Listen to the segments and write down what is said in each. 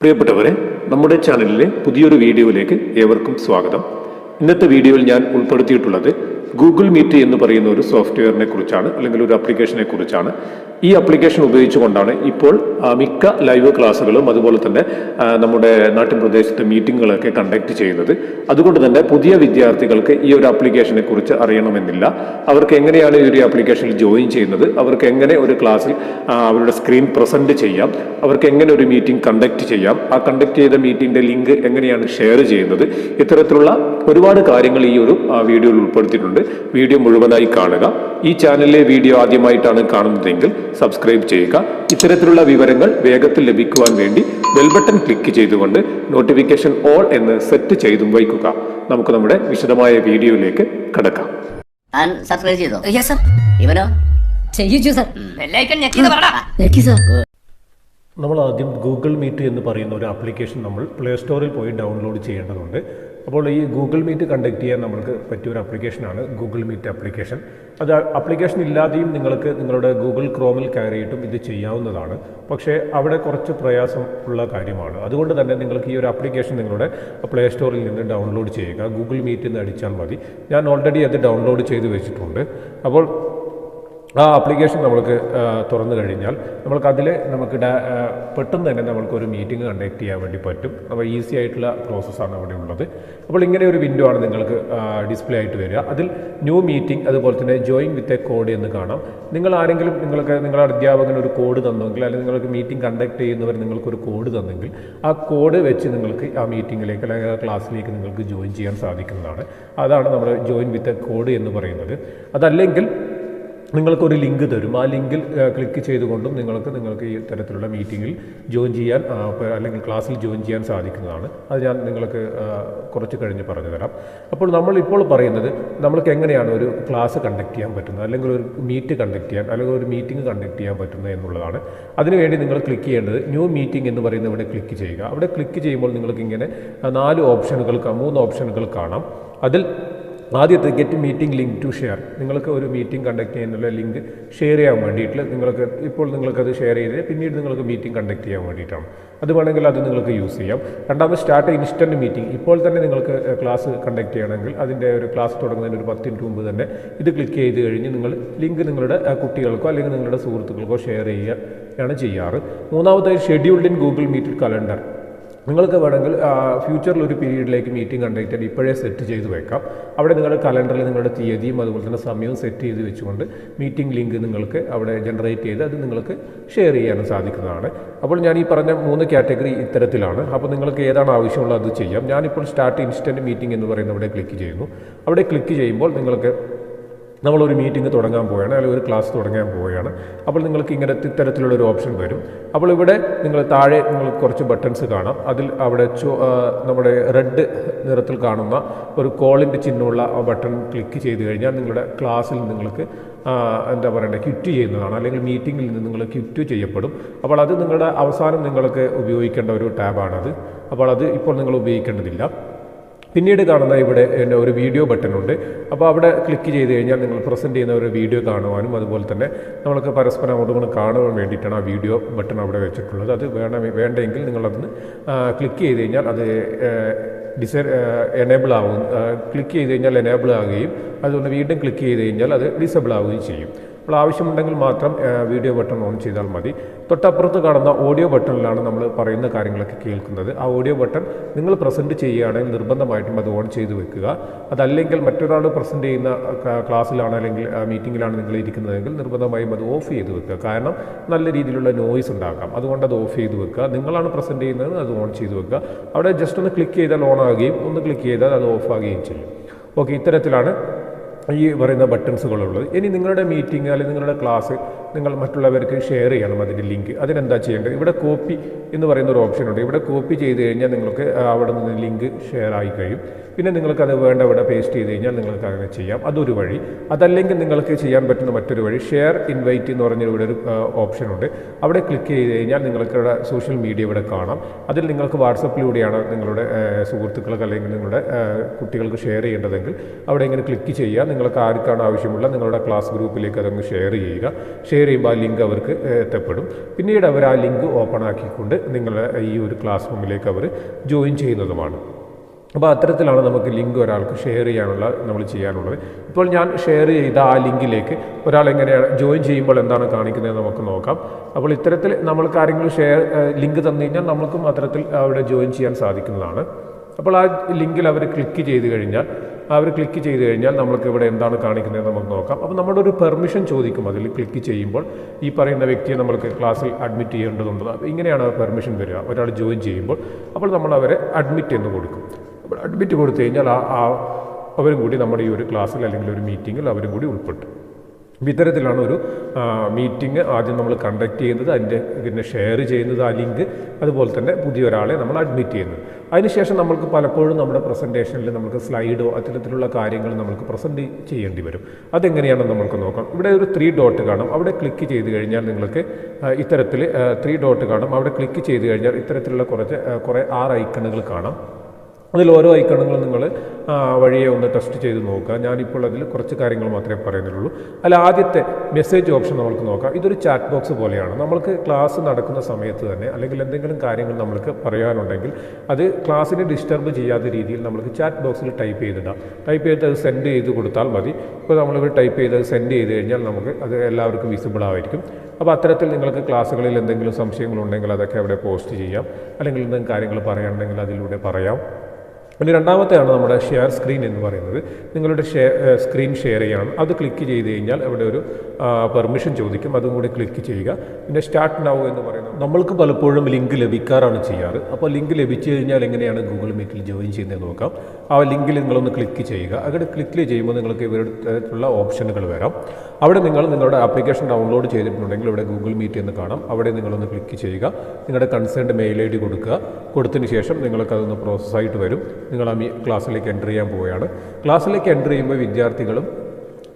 പ്രിയപ്പെട്ടവരെ, നമ്മുടെ ചാനലിലെ പുതിയൊരു വീഡിയോയിലേക്ക് ഏവർക്കും സ്വാഗതം. ഇന്നത്തെ വീഡിയോയിൽ ഞാൻ ഉൾപ്പെടുത്തിയിട്ടുള്ളത് ഗൂഗിൾ മീറ്റ് എന്ന് പറയുന്ന ഒരു സോഫ്റ്റ്വെയറിനെ കുറിച്ചാണ്, അല്ലെങ്കിൽ ഒരു ആപ്ലിക്കേഷനെ കുറിച്ചാണ്. ഈ ആപ്ലിക്കേഷൻ ഉപയോഗിച്ചുകൊണ്ടാണ് ഇപ്പോൾ മിക്ക ലൈവ് ക്ലാസ്സുകളും അതുപോലെ തന്നെ നമ്മുടെ നാട്ടിൻ പ്രദേശത്തെ മീറ്റിങ്ങുകളൊക്കെ കണ്ടക്ട് ചെയ്യുന്നത്. അതുകൊണ്ട് തന്നെ പുതിയ വിദ്യാർത്ഥികൾക്ക് ഈ ഒരു ആപ്ലിക്കേഷനെ കുറിച്ച് അറിയണമെന്നില്ല. അവർക്ക് എങ്ങനെയാണ് ഈ ഒരു ആപ്ലിക്കേഷനിൽ ജോയിൻ ചെയ്യുന്നത്, അവർക്ക് എങ്ങനെ ഒരു ക്ലാസ്സിൽ അവരുടെ സ്ക്രീൻ പ്രസന്റ് ചെയ്യാം, അവർക്ക് എങ്ങനെ ഒരു മീറ്റിംഗ് കണ്ടക്ട് ചെയ്യാം, ആ കണ്ടക്ട് ചെയ്ത മീറ്റിംഗിന്റെ ലിങ്ക് എങ്ങനെയാണ് ഷെയർ ചെയ്യുന്നത്, ഇത്തരത്തിലുള്ള ഒരുപാട് കാര്യങ്ങൾ ഈ ഒരു വീഡിയോയിൽ ഉൾപ്പെടുത്തിയിട്ടുണ്ട്. വീഡിയോ മുഴുവനായി കാണുക. ഈ ചാനലിലെ വീഡിയോ ആദ്യമായിട്ടാണ് കാണുന്നതെങ്കിൽ സബ്സ്ക്രൈബ് ചെയ്യുക. ഇത്തരത്തിലുള്ള വിവരങ്ങൾ വേഗത്തിൽ ലഭിക്കുവാൻ വേണ്ടി ബെൽ ബട്ടൺ ക്ലിക്ക് ചെയ്തുകൊണ്ട് നോട്ടിഫിക്കേഷൻ ഓൾ എന്ന് സെറ്റ് ചെയ്തും വയ്ക്കുക. നമുക്ക് നമ്മുടെ വിശദമായ വീഡിയോയിലേക്ക് കടക്കാം. സബ്സ്ക്രൈബ് ചെയ്തോ? Yes sir. ഇവനോ? ചെയ്യിച്ചു സർ. ബെല്ലൈക്കൺ ഞെക്കിന്ന് പറടാ. ഞെക്കി സർ. നമ്മൾ ആദ്യം ഗൂഗിൾ മീറ്റ് എന്ന് പറയുന്ന ഒരു ആപ്ലിക്കേഷൻ നമ്മൾ പ്ലേ സ്റ്റോറിൽ പോയി ഡൗൺലോഡ് ചെയ്യേണ്ടതുണ്ട്. അപ്പോൾ ഈ ഗൂഗിൾ മീറ്റ് കണ്ടക്ട് ചെയ്യാൻ നമുക്ക് പറ്റിയൊരു ആപ്ലിക്കേഷനാണ് ഗൂഗിൾ മീറ്റ് ആപ്ലിക്കേഷൻ. അത് ആപ്ലിക്കേഷൻ ഇല്ലാതെയും നിങ്ങൾക്ക് നിങ്ങളുടെ ഗൂഗിൾ ക്രോമിൽ കയറിയിട്ടും ഇത് ചെയ്യാവുന്നതാണ്. പക്ഷേ അവിടെ കുറച്ച് പ്രയാസം ഉള്ള കാര്യമാണ്. അതുകൊണ്ട് തന്നെ നിങ്ങൾക്ക് ഈ ഒരു ആപ്ലിക്കേഷൻ നിങ്ങളുടെ പ്ലേ സ്റ്റോറിൽ നിന്ന് ഡൗൺലോഡ് ചെയ്യുക. ഗൂഗിൾ മീറ്റ് എന്ന് അടിച്ചാൽ മതി. ഞാൻ ഓൾറെഡി അത് ഡൗൺലോഡ് ചെയ്ത് വെച്ചിട്ടുണ്ട്. അപ്പോൾ ആ ആപ്ലിക്കേഷൻ നമ്മൾക്ക് തുറന്നു കഴിഞ്ഞാൽ നമുക്ക് പെട്ടെന്ന് തന്നെ നമുക്കൊരു മീറ്റിംഗ് കണ്ടക്ട് ചെയ്യാൻ വേണ്ടി പറ്റും. അപ്പോൾ ഈസി ആയിട്ടുള്ള പ്രോസസ്സാണ് അവിടെ ഉള്ളത്. അപ്പോൾ ഇങ്ങനെ ഒരു വിൻഡോ ആണ് നിങ്ങൾക്ക് ഡിസ്പ്ലേ ആയിട്ട് വരിക. അതിൽ ന്യൂ മീറ്റിംഗ്, അതുപോലെ തന്നെ ജോയിൻ വിത്ത് എ കോഡ് എന്ന് കാണാം. നിങ്ങളുടെ അധ്യാപകൻ ഒരു കോഡ് തന്നെങ്കിൽ, അല്ലെങ്കിൽ നിങ്ങൾക്ക് മീറ്റിംഗ് കണ്ടക്ട് ചെയ്യുന്നവർ നിങ്ങൾക്കൊരു കോഡ് തന്നെങ്കിൽ, ആ കോഡ് വെച്ച് നിങ്ങൾക്ക് ആ മീറ്റിങ്ങിലേക്ക് അല്ലെങ്കിൽ ആ ക്ലാസ്സിലേക്ക് നിങ്ങൾക്ക് ജോയിൻ ചെയ്യാൻ സാധിക്കുന്നതാണ്. അതാണ് നമ്മൾ ജോയിൻ വിത്ത് എ കോഡ് എന്ന് പറയുന്നത്. അതല്ലെങ്കിൽ നിങ്ങൾക്കൊരു ലിങ്ക് തരും. ആ ലിങ്കിൽ ക്ലിക്ക് ചെയ്തുകൊണ്ടും നിങ്ങൾക്ക് ഈ തരത്തിലുള്ള മീറ്റിങ്ങിൽ ജോയിൻ ചെയ്യാൻ അല്ലെങ്കിൽ ക്ലാസ്സിൽ ജോയിൻ ചെയ്യാൻ സാധിക്കുന്നതാണ്. അത് ഞാൻ നിങ്ങൾക്ക് കുറച്ച് കഴിഞ്ഞ് പറഞ്ഞു തരാം. അപ്പോൾ നമ്മളിപ്പോൾ പറയുന്നത് നമ്മൾക്ക് എങ്ങനെയാണ് ഒരു ക്ലാസ് കണ്ടക്ട് ചെയ്യാൻ പറ്റുന്നത്, അല്ലെങ്കിൽ ഒരു മീറ്റ് കണ്ടക്ട് ചെയ്യാൻ, അല്ലെങ്കിൽ ഒരു മീറ്റിംഗ് കണ്ടക്ട് ചെയ്യാൻ പറ്റുന്നത് എന്നുള്ളതാണ്. അതിനുവേണ്ടി നിങ്ങൾ ക്ലിക്ക് ചെയ്യേണ്ടത് ന്യൂ മീറ്റിംഗ് എന്ന് പറയുന്ന ഇവിടെ ക്ലിക്ക് ചെയ്യുക. അവിടെ ക്ലിക്ക് ചെയ്യുമ്പോൾ നിങ്ങൾക്ക് ഇങ്ങനെ 3 ഓപ്ഷനുകൾ കാണാം. അതിൽ ആദ്യത്തെ get meeting link to share. നിങ്ങൾക്ക് ഒരു മീറ്റിംഗ് കണ്ടക്ട് ചെയ്യാനുള്ള ലിങ്ക് ഷെയർ ചെയ്യാൻ വേണ്ടിയിട്ട് നിങ്ങൾക്കത് ഷെയർ ചെയ്ത് പിന്നീട് നിങ്ങൾക്ക് മീറ്റിംഗ് കണ്ടക്ട് ചെയ്യാൻ വേണ്ടിയിട്ടാണ്. അത് വേണമെങ്കിൽ അത് നിങ്ങൾക്ക് യൂസ് ചെയ്യാം. രണ്ടാമത് സ്റ്റാർട്ട് ഇൻസ്റ്റൻറ്റ് മീറ്റിംഗ്. ഇപ്പോൾ തന്നെ നിങ്ങൾക്ക് ക്ലാസ് കണ്ടക്ട് ചെയ്യണമെങ്കിൽ അതിൻ്റെ ഒരു ക്ലാസ് തുടങ്ങുന്നതിന് ഒരു 10 മിനിറ്റ് മുമ്പ് തന്നെ ഇത് ക്ലിക്ക് ചെയ്ത് കഴിഞ്ഞ് നിങ്ങൾ ലിങ്ക് നിങ്ങളുടെ കുട്ടികൾക്കോ അല്ലെങ്കിൽ നിങ്ങളുടെ സുഹൃത്തുക്കൾക്കോ ഷെയർ ചെയ്യുകയാണ് ചെയ്യാറ്. മൂന്നാമതായി scheduled in Google Meet calendar. നിങ്ങൾക്ക് വേണമെങ്കിൽ ഫ്യൂച്ചറിൽ ഒരു പീരീഡിലേക്ക് മീറ്റിംഗ് കണ്ടക്ട് ചെയ്യാൻ ഇപ്പോഴേ സെറ്റ് ചെയ്ത് വെക്കാം. അവിടെ നിങ്ങളുടെ കലണ്ടറിൽ നിങ്ങളുടെ തീയതിയും അതുപോലെ തന്നെ സമയവും സെറ്റ് ചെയ്ത് വെച്ചുകൊണ്ട് മീറ്റിംഗ് ലിങ്ക് നിങ്ങൾക്ക് അവിടെ ജനറേറ്റ് ചെയ്ത് അത് നിങ്ങൾക്ക് ഷെയർ ചെയ്യാനും സാധിക്കുന്നതാണ്. അപ്പോൾ ഞാൻ ഈ പറഞ്ഞ 3 കാറ്റഗറി ഇത്തരത്തിലാണ്. അപ്പോൾ നിങ്ങൾക്ക് ഏതാണ് ആവശ്യമുള്ളത് അത് ചെയ്യാം. ഞാനിപ്പോൾ സ്റ്റാർട്ട് ഇൻസ്റ്റൻറ്റ് മീറ്റിംഗ് എന്ന് പറയുന്ന അവിടെ ക്ലിക്ക് ചെയ്യുന്നു. അവിടെ ക്ലിക്ക് ചെയ്യുമ്പോൾ നമ്മളൊരു മീറ്റിംഗ് തുടങ്ങാൻ പോവുകയാണ്, അല്ലെങ്കിൽ ഒരു ക്ലാസ് തുടങ്ങാൻ പോവുകയാണ്. അപ്പോൾ നിങ്ങൾക്ക് ഇത്തരത്തിലുള്ളൊരു ഓപ്ഷൻ വരും. അപ്പോൾ ഇവിടെ താഴെ നിങ്ങൾക്ക് കുറച്ച് ബട്ടൺസ് കാണാം. അതിൽ അവിടെ നമ്മുടെ റെഡ് നിറത്തിൽ കാണുന്ന ഒരു കോളിൻ്റെ ചിഹ്നമുള്ള ആ ബട്ടൺ ക്ലിക്ക് ചെയ്ത് കഴിഞ്ഞാൽ നിങ്ങളുടെ ക്ലാസ്സിൽ നിങ്ങൾക്ക് ക്വിറ്റ് ചെയ്യുന്നതാണ്, അല്ലെങ്കിൽ മീറ്റിങ്ങിൽ നിന്ന് നിങ്ങൾ ക്വിറ്റ് ചെയ്യപ്പെടും. അപ്പോൾ അത് നിങ്ങളുടെ അവസാനം നിങ്ങൾക്ക് ഉപയോഗിക്കേണ്ട ഒരു ടാബാണത്. അപ്പോൾ അത് ഇപ്പോൾ നിങ്ങൾ ഉപയോഗിക്കേണ്ടതില്ല. പിന്നീട് കാണുന്ന ഇവിടെ ഒരു വീഡിയോ ബട്ടൺ ഉണ്ട്. അപ്പോൾ അവിടെ ക്ലിക്ക് ചെയ്ത് കഴിഞ്ഞാൽ നിങ്ങൾ പ്രസൻറ്റ് ചെയ്യുന്ന ഒരു വീഡിയോ കാണുവാനും അതുപോലെ തന്നെ നമ്മൾക്ക് പരസ്പരം അങ്ങോട്ടും കാണുവാൻ വേണ്ടിയിട്ടാണ് ആ വീഡിയോ ബട്ടൺ അവിടെ വെച്ചിട്ടുള്ളത്. അത് വേണ്ടെങ്കിൽ നിങ്ങളതിന് ക്ലിക്ക് ചെയ്ത് കഴിഞ്ഞാൽ അത് എനേബിൾ ആവും. ക്ലിക്ക് ചെയ്ത് കഴിഞ്ഞാൽ എനേബിൾ ആവുകയും അതുകൊണ്ട് വീണ്ടും ക്ലിക്ക് ചെയ്ത് കഴിഞ്ഞാൽ അത് ഡിസേബിൾ ആവുകയും ചെയ്യും. അപ്പോൾ ആവശ്യമുണ്ടെങ്കിൽ മാത്രം വീഡിയോ ബട്ടൺ ഓൺ ചെയ്താൽ മതി. തൊട്ടപ്പുറത്ത് കാണുന്ന ഓഡിയോ ബട്ടണിലാണ് നമ്മൾ പറയുന്ന കാര്യങ്ങളൊക്കെ കേൾക്കുന്നത്. ആ ഓഡിയോ ബട്ടൺ നിങ്ങൾ പ്രസൻറ്റ് ചെയ്യുകയാണെങ്കിൽ നിർബന്ധമായിട്ടും അത് ഓൺ ചെയ്ത് വെക്കുക. അതല്ലെങ്കിൽ മറ്റൊരാൾ പ്രസൻറ്റ് ചെയ്യുന്ന ക്ലാസ്സിലാണ് അല്ലെങ്കിൽ മീറ്റിങ്ങിലാണ് നിങ്ങൾ ഇരിക്കുന്നതെങ്കിൽ നിർബന്ധമായും അത് ഓഫ് ചെയ്ത് വെക്കുക. കാരണം നല്ല രീതിയിലുള്ള നോയ്സ് ഉണ്ടാക്കാം. അതുകൊണ്ട് അത് ഓഫ് ചെയ്ത് വെക്കുക. നിങ്ങളാണ് പ്രസൻറ്റ് ചെയ്യുന്നത്, അത് ഓൺ ചെയ്ത് വെക്കുക. അവിടെ ജസ്റ്റ് ഒന്ന് ക്ലിക്ക് ചെയ്താൽ ഓൺ ആകുകയും ഒന്ന് ക്ലിക്ക് ചെയ്താൽ അത് ഓഫ് ആകുകയും ചെയ്യും. ഓക്കെ, ഇത്തരത്തിലാണ് ഈ പറയുന്ന ബട്ടൺസുകളുള്ളത്. ഇനി നിങ്ങളുടെ മീറ്റിംഗ് അല്ലെങ്കിൽ നിങ്ങളുടെ ക്ലാസ് നിങ്ങൾ മറ്റുള്ളവർക്ക് ഷെയർ ചെയ്യണം അതിൻ്റെ ലിങ്ക്. അതിനെന്താ ചെയ്യേണ്ടത്? ഇവിടെ കോപ്പി എന്ന് പറയുന്ന ഒരു ഓപ്ഷൻ ഉണ്ട്. ഇവിടെ കോപ്പി ചെയ്ത് കഴിഞ്ഞാൽ നിങ്ങൾക്ക് അവിടെ നിന്ന് ലിങ്ക് ഷെയർ ആയി കഴിയും. പിന്നെ നിങ്ങൾക്കത് വേണ്ട ഇവിടെ പേസ്റ്റ് ചെയ്ത് കഴിഞ്ഞാൽ നിങ്ങൾക്ക് അങ്ങനെ ചെയ്യാം. അതൊരു വഴി. അതല്ലെങ്കിൽ നിങ്ങൾക്ക് ചെയ്യാൻ പറ്റുന്ന മറ്റൊരു വഴി ഷെയർ ഇൻവൈറ്റ് എന്ന് പറഞ്ഞ ഇവിടെ ഒരു ഓപ്ഷൻ ഉണ്ട്. അവിടെ ക്ലിക്ക് ചെയ്ത് കഴിഞ്ഞാൽ നിങ്ങൾക്ക് സോഷ്യൽ മീഡിയ ഇവിടെ കാണാം. അതിൽ നിങ്ങൾക്ക് വാട്സപ്പിലൂടെയാണ് നിങ്ങളുടെ സുഹൃത്തുക്കൾക്ക് അല്ലെങ്കിൽ നിങ്ങളുടെ കുട്ടികൾക്ക് ഷെയർ ചെയ്യേണ്ടതെങ്കിൽ അവിടെ ഇങ്ങനെ ക്ലിക്ക് ചെയ്യുക. നിങ്ങൾക്ക് ആർക്കാണ് ആവശ്യമുള്ള നിങ്ങളുടെ ക്ലാസ് ഗ്രൂപ്പിലേക്ക് അതങ്ങ് ഷെയർ ചെയ്യുക. ഷെയർ ചെയ്യുമ്പോൾ ആ ലിങ്ക് അവർക്ക് എത്തപ്പെടും. പിന്നീട് അവർ ആ ലിങ്ക് ഓപ്പൺ ആക്കിക്കൊണ്ട് നിങ്ങളുടെ ഈ ഒരു ക്ലാസ് റൂമിലേക്ക് അവർ ജോയിൻ ചെയ്യുന്നതുമാണ്. അപ്പോൾ അത്തരത്തിലാണ് നമുക്ക് ലിങ്ക് ഒരാൾക്ക് ഷെയർ നമ്മൾ ചെയ്യാനുള്ളത്. ഇപ്പോൾ ഞാൻ ഷെയർ ചെയ്ത ആ ലിങ്കിലേക്ക് ഒരാൾ എങ്ങനെയാണ് ജോയിൻ ചെയ്യുമ്പോൾ എന്താണ് കാണിക്കുന്നത് നമുക്ക് നോക്കാം. അപ്പോൾ ഇത്തരത്തിൽ നമ്മൾക്ക് ആരെങ്കിലും ലിങ്ക് തന്നു കഴിഞ്ഞാൽ നമ്മൾക്കും അത്തരത്തിൽ അവിടെ ജോയിൻ ചെയ്യാൻ സാധിക്കുന്നതാണ്. അപ്പോൾ ആ ലിങ്കിൽ അവർ ക്ലിക്ക് ചെയ്ത് കഴിഞ്ഞാൽ നമ്മൾക്ക് ഇവിടെ എന്താണ് കാണിക്കുന്നത് നമുക്ക് നോക്കാം. അപ്പോൾ നമ്മുടെ ഒരു പെർമിഷൻ ചോദിക്കും അതിൽ ക്ലിക്ക് ചെയ്യുമ്പോൾ. ഈ പറയുന്ന വ്യക്തിയെ നമ്മൾക്ക് ക്ലാസ്സിൽ അഡ്മിറ്റ് ചെയ്യേണ്ടതുണ്ട്. ഇങ്ങനെയാണ് പെർമിഷൻ വരിക ഒരാൾ ജോയിൻ ചെയ്യുമ്പോൾ. അപ്പോൾ നമ്മൾ അവരെ അഡ്മിറ്റ് എന്ന് കൊടുക്കും. അപ്പോൾ അഡ്മിറ്റ് കൊടുത്തു കഴിഞ്ഞാൽ അവരും കൂടി നമ്മുടെ ഈ ഒരു ക്ലാസ്സിൽ അല്ലെങ്കിൽ ഒരു മീറ്റിങ്ങിൽ അവരും കൂടി ഉൾപ്പെട്ടു. ഇത്തരത്തിലാണ് ഒരു മീറ്റിംഗ് ആദ്യം നമ്മൾ കണ്ടക്ട് ചെയ്യുന്നത്, പിന്നെ ഷെയർ ചെയ്യുന്നത് ആ ലിങ്ക്, അതുപോലെ തന്നെ പുതിയ ഒരാളെ നമ്മൾ അഡ്മിറ്റ് ചെയ്യുന്നത്. അതിനുശേഷം നമുക്ക് പലപ്പോഴും നമ്മുടെ പ്രസൻറ്റേഷനിൽ നമുക്ക് സ്ലൈഡോ അത്തരത്തിലുള്ള കാര്യങ്ങൾ നമുക്ക് പ്രസൻറ്റ് ചെയ്യേണ്ടി വരും. അതെങ്ങനെയാണെന്ന് നമുക്ക് നോക്കാം. ഇവിടെ ഒരു 3 ഡോട്ട് കാണും. അവിടെ ക്ലിക്ക് ചെയ്ത് കഴിഞ്ഞാൽ നിങ്ങൾക്ക് ഇത്തരത്തിൽ 3 ഡോട്ട് കാണും. അവിടെ ക്ലിക്ക് ചെയ്ത് കഴിഞ്ഞാൽ ഇത്തരത്തിലുള്ള കുറേ 6 ഐക്കണുകൾ കാണാം. അതിൽ ഓരോ ഐക്കണുകളും നിങ്ങൾ വഴിയെ ഒന്ന് ടെസ്റ്റ് ചെയ്ത് നോക്കുക. ഞാനിപ്പോൾ അതിൽ കുറച്ച് കാര്യങ്ങൾ മാത്രമേ പറയുന്നുള്ളൂ. അതിൽ ആദ്യത്തെ മെസ്സേജ് ഓപ്ഷൻ നമുക്ക് നോക്കാം. ഇതൊരു ചാറ്റ് ബോക്സ് പോലെയാണ്. നമ്മൾക്ക് ക്ലാസ് നടക്കുന്ന സമയത്ത് തന്നെ അല്ലെങ്കിൽ എന്തെങ്കിലും കാര്യങ്ങൾ നമ്മൾക്ക് പറയാനുണ്ടെങ്കിൽ അത് ക്ലാസ്സിനെ ഡിസ്റ്റർബ് ചെയ്യാത്ത രീതിയിൽ നമ്മൾക്ക് ചാറ്റ് ബോക്സിൽ ടൈപ്പ് ചെയ്തിടാം. ടൈപ്പ് ചെയ്ത് അത് സെൻഡ് ചെയ്ത് കൊടുത്താൽ മതി. ഇപ്പോൾ നമ്മളിവിടെ ടൈപ്പ് ചെയ്ത് അത് സെൻഡ് ചെയ്ത് കഴിഞ്ഞാൽ നമുക്ക് അത് എല്ലാവർക്കും വിസിബിൾ ആയിരിക്കും. അപ്പോൾ അത്തരത്തിൽ നിങ്ങൾക്ക് ക്ലാസ്സുകളിൽ എന്തെങ്കിലും സംശയങ്ങളുണ്ടെങ്കിൽ അതൊക്കെ അവിടെ പോസ്റ്റ് ചെയ്യാം. അല്ലെങ്കിൽ എന്തെങ്കിലും കാര്യങ്ങൾ പറയാനുണ്ടെങ്കിൽ അതിലൂടെ പറയാം. പിന്നെ രണ്ടാമത്തെയാണ് നമ്മുടെ ഷെയർ സ്ക്രീൻ എന്ന് പറയുന്നത്. നിങ്ങളുടെ സ്ക്രീൻ ഷെയർ ചെയ്യണം. അത് ക്ലിക്ക് ചെയ്ത് കഴിഞ്ഞാൽ അവിടെ ഒരു പെർമിഷൻ ചോദിക്കും. അതും കൂടി ക്ലിക്ക് ചെയ്യുക. പിന്നെ സ്റ്റാർട്ട് നൗ എന്ന് പറയുന്നത് നമ്മൾക്ക് പലപ്പോഴും ലിങ്ക് ലഭിക്കാറാണ് ചെയ്യാറ്. അപ്പോൾ ലിങ്ക് ലഭിച്ചു കഴിഞ്ഞാൽ എങ്ങനെയാണ് ഗൂഗിൾ മീറ്റിൽ ജോയിൻ ചെയ്യുന്നത് നോക്കാം. ആ ലിങ്കിൽ നിങ്ങളൊന്ന് ക്ലിക്ക് ചെയ്യുക. അവിടെ ക്ലിക്ക് ചെയ്യുമ്പോൾ നിങ്ങൾക്ക് ഇവരുടെ ഓപ്ഷനുകൾ വരാം. അവിടെ നിങ്ങളുടെ ആപ്ലിക്കേഷൻ ഡൗൺലോഡ് ചെയ്തിട്ടുണ്ടെങ്കിൽ ഇവിടെ ഗൂഗിൾ മീറ്റ് എന്ന് കാണാം. അവിടെ നിങ്ങളൊന്ന് ക്ലിക്ക് ചെയ്യുക. നിങ്ങളുടെ കൺസേൺഡ് മെയിൽ ID കൊടുക്കുക. കൊടുത്തതിന് ശേഷം നിങ്ങൾക്കതൊന്ന് പ്രോസസ്സായിട്ട് വരും. നിങ്ങൾ ആ ക്ലാസ്സിലേക്ക് എൻ്റർ ചെയ്യാൻ പോവുകയാണ്. ക്ലാസ്സിലേക്ക് എൻ്റർ ചെയ്യുമ്പോൾ വിദ്യാർത്ഥികളും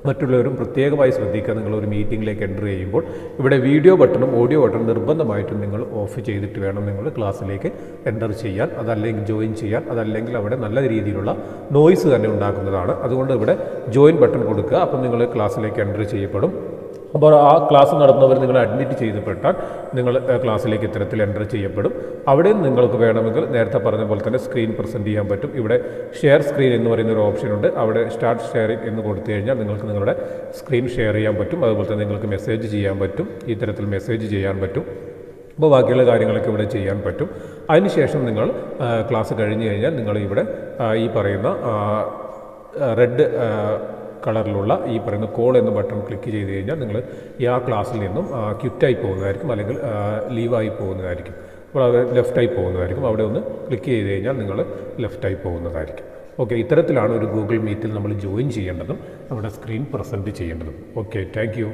മറ്റുള്ളവരും പ്രത്യേകമായി ശ്രദ്ധിക്കുക. നിങ്ങളൊരു മീറ്റിങ്ങിലേക്ക് എൻ്റർ ചെയ്യുമ്പോൾ ഇവിടെ വീഡിയോ ബട്ടണും ഓഡിയോ ബട്ടണും നിർബന്ധമായിട്ടും നിങ്ങൾ ഓഫ് ചെയ്തിട്ട് വേണം നിങ്ങൾ ക്ലാസ്സിലേക്ക് എൻ്റർ ചെയ്യാൻ, അതല്ലെങ്കിൽ ജോയിൻ ചെയ്യാൻ. അതല്ലെങ്കിൽ അവിടെ നല്ല രീതിയിലുള്ള നോയ്സ് തന്നെ ഉണ്ടാക്കുന്നതാണ്. അതുകൊണ്ട് ഇവിടെ ജോയിൻ ബട്ടൺ കൊടുക്കുക. അപ്പം നിങ്ങൾ ക്ലാസ്സിലേക്ക് എൻ്റർ ചെയ്യപ്പെടും. അപ്പോൾ ആ ക്ലാസ് നടത്തുന്നവർ നിങ്ങൾ അഡ്മിറ്റ് ചെയ്യപ്പെട്ടാൽ നിങ്ങൾ ക്ലാസ്സിലേക്ക് ഇത്തരത്തിൽ എൻ്റർ ചെയ്യപ്പെടും. അവിടെ നിങ്ങൾക്ക് വേണമെങ്കിൽ നേരത്തെ പറഞ്ഞ പോലെ തന്നെ സ്ക്രീൻ പ്രസൻറ്റ് ചെയ്യാൻ പറ്റും. ഇവിടെ ഷെയർ സ്ക്രീൻ എന്ന് പറയുന്ന ഒരു ഓപ്ഷനുണ്ട്. അവിടെ സ്റ്റാർട്ട് ഷെയറിംഗ് എന്ന് കൊടുത്തു കഴിഞ്ഞാൽ നിങ്ങൾക്ക് നിങ്ങളുടെ സ്ക്രീൻ ഷെയർ ചെയ്യാൻ പറ്റും. അതുപോലെ തന്നെ നിങ്ങൾക്ക് മെസ്സേജ് ചെയ്യാൻ പറ്റും. ഇത്തരത്തിൽ മെസ്സേജ് ചെയ്യാൻ പറ്റും. അപ്പോൾ ബാക്കിയുള്ള കാര്യങ്ങളൊക്കെ ഇവിടെ ചെയ്യാൻ പറ്റും. അതിനുശേഷം നിങ്ങൾ ക്ലാസ് കഴിഞ്ഞ് കഴിഞ്ഞാൽ നിങ്ങൾ ഇവിടെ ഈ പറയുന്ന റെഡ് കളറിലുള്ള ഈ പറയുന്ന കോൾ എന്ന ബട്ടൺ ക്ലിക്ക് ചെയ്ത് കഴിഞ്ഞാൽ നിങ്ങൾ ഈ ആ ക്ലാസ്സിൽ നിന്നും ക്വിറ്റായി പോകുന്നതായിരിക്കും, അല്ലെങ്കിൽ ലീവായി പോകുന്നതായിരിക്കും. അപ്പോൾ അത് ലെഫ്റ്റായി പോകുന്നതായിരിക്കും. അവിടെ ഒന്ന് ക്ലിക്ക് ചെയ്ത് കഴിഞ്ഞാൽ നിങ്ങൾ ലെഫ്റ്റായി പോകുന്നതായിരിക്കും. ഓക്കെ, ഇത്തരത്തിലാണ് ഒരു ഗൂഗിൾ മീറ്റിൽ നമ്മൾ ജോയിൻ ചെയ്യേണ്ടതും നമ്മുടെ സ്ക്രീൻ പ്രസൻറ്റ് ചെയ്യേണ്ടതും. Okay, thank you.